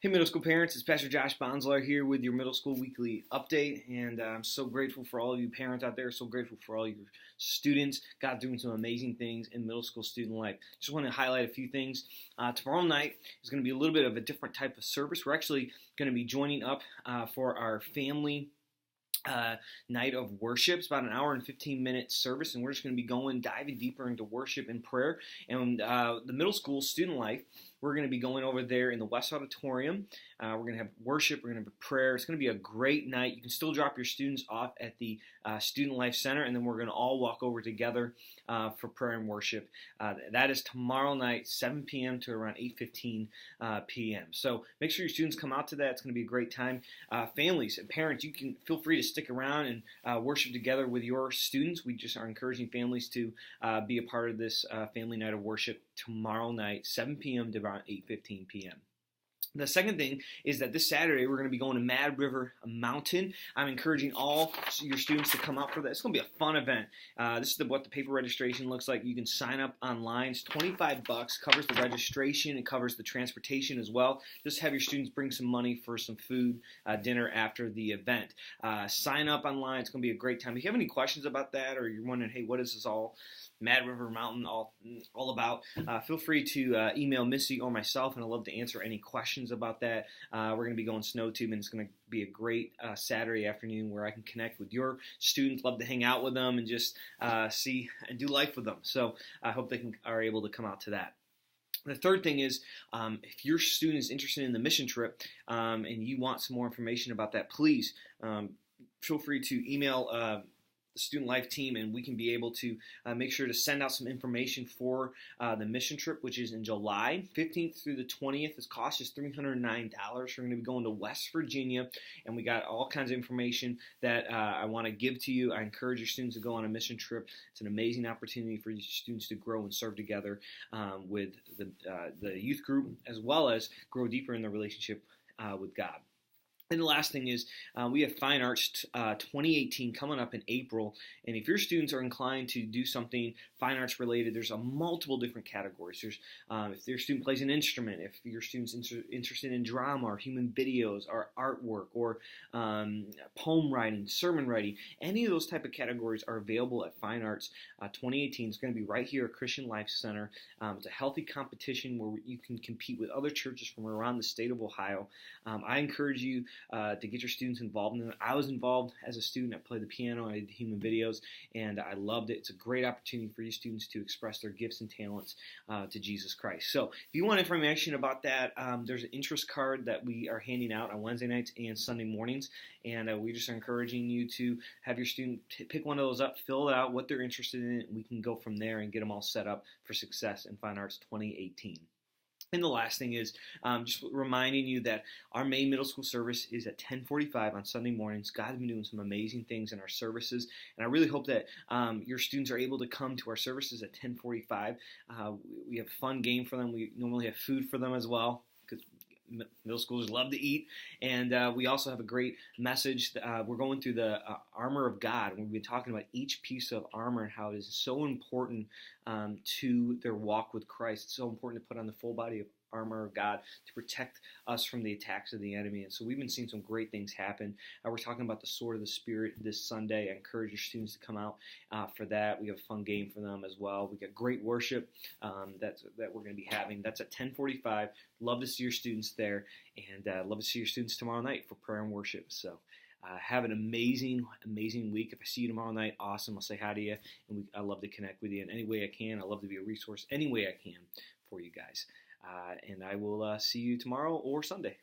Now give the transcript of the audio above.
Hey, middle school parents, it's Pastor Josh Bonsler here with your middle school weekly update, and I'm so grateful for all of you parents out there, so grateful for all your students. God's doing some amazing things in middle school student life. Just want to highlight a few things. Tomorrow night is going to be a little bit of a different type of service. We're actually going to be joining up for our family night of worship. It's about an hour and 15-minute service, and we're just going to be diving deeper into worship and prayer. And the middle school student life, we're going to be going over there in the West Auditorium. We're going to have worship. We're going to have prayer. It's going to be a great night. You can still drop your students off at the Student Life Center, and then we're going to all walk over together for prayer and worship. That is tomorrow night, 7 p.m. to around 8:15 p.m. So make sure your students come out to that. It's going to be a great time. Families and parents, you can feel free to stick around and worship together with your students. We just are encouraging families to be a part of this family night of worship tomorrow night, 7 p.m. to around 8:15 p.m. The second thing is that this Saturday we're going to be going to Mad River Mountain. I'm encouraging all your students to come out for that. It's going to be a fun event. This is what the paper registration looks like. You can sign up online. It's $25, covers the registration. It covers the transportation as well. Just have your students bring some money for some food, dinner after the event. Sign up online. It's going to be a great time. If you have any questions about that, or you're wondering, hey, what is this all Mad River Mountain all about, feel free to email Missy or myself, and I'd love to answer any questions about that. We're going to be going snow tubing. It's going to be a great Saturday afternoon where I can connect with your students, love to hang out with them, and just see and do life with them. So I hope they are able to come out to that. The third thing is, if your student is interested in the mission trip and you want some more information about that, please feel free to email the Student Life team, and we can be able to make sure to send out some information for the mission trip, which is in July 15th through the 20th. This cost is $309. We're going to be going to West Virginia, and we got all kinds of information that I want to give to you. I encourage your students to go on a mission trip. It's an amazing opportunity for your students to grow and serve together with the youth group, as well as grow deeper in their relationship with God. And the last thing is we have Fine Arts 2018 coming up in April, and if your students are inclined to do something fine arts related, there's multiple different categories. There's if your student plays an instrument, if your student's interested in drama or human videos or artwork or poem writing, sermon writing, any of those type of categories are available at Fine Arts 2018. It's going to be right here at Christian Life Center. It's a healthy competition where you can compete with other churches from around the state of Ohio. I encourage you to get your students involved in it. I was involved as a student. I played the piano, I did human videos, and I loved it. It's a great opportunity for you students to express their gifts and talents to Jesus Christ. So if you want information about that, there's an interest card that we are handing out on Wednesday nights and Sunday mornings, and we just are encouraging you to have your student pick one of those up, fill it out, what they're interested in, and we can go from there and get them all set up for success in Fine Arts 2018. And the last thing is just reminding you that our main middle school service is at 10:45 on Sunday mornings. God's been doing some amazing things in our services, and I really hope that your students are able to come to our services at 10:45. We have a fun game for them. We normally have food for them as well, because middle schoolers love to eat, and we also have a great message. We're going through the armor of God, and we've been talking about each piece of armor and how it is so important to their walk with Christ. It's so important to put on the full body of armor of God to protect us from the attacks of the enemy. And so we've been seeing some great things happen. We're talking about the sword of the Spirit this Sunday. I encourage your students to come out for that. We have a fun game for them as well. We got great worship that we're going to be having. That's at 10:45. Love to see your students there, and love to see your students tomorrow night for prayer and worship. So have an amazing, amazing week. If I see you tomorrow night, awesome. I'll say hi to you, and I love to connect with you in any way I can. I love to be a resource any way I can for you guys. And I will see you tomorrow or Sunday.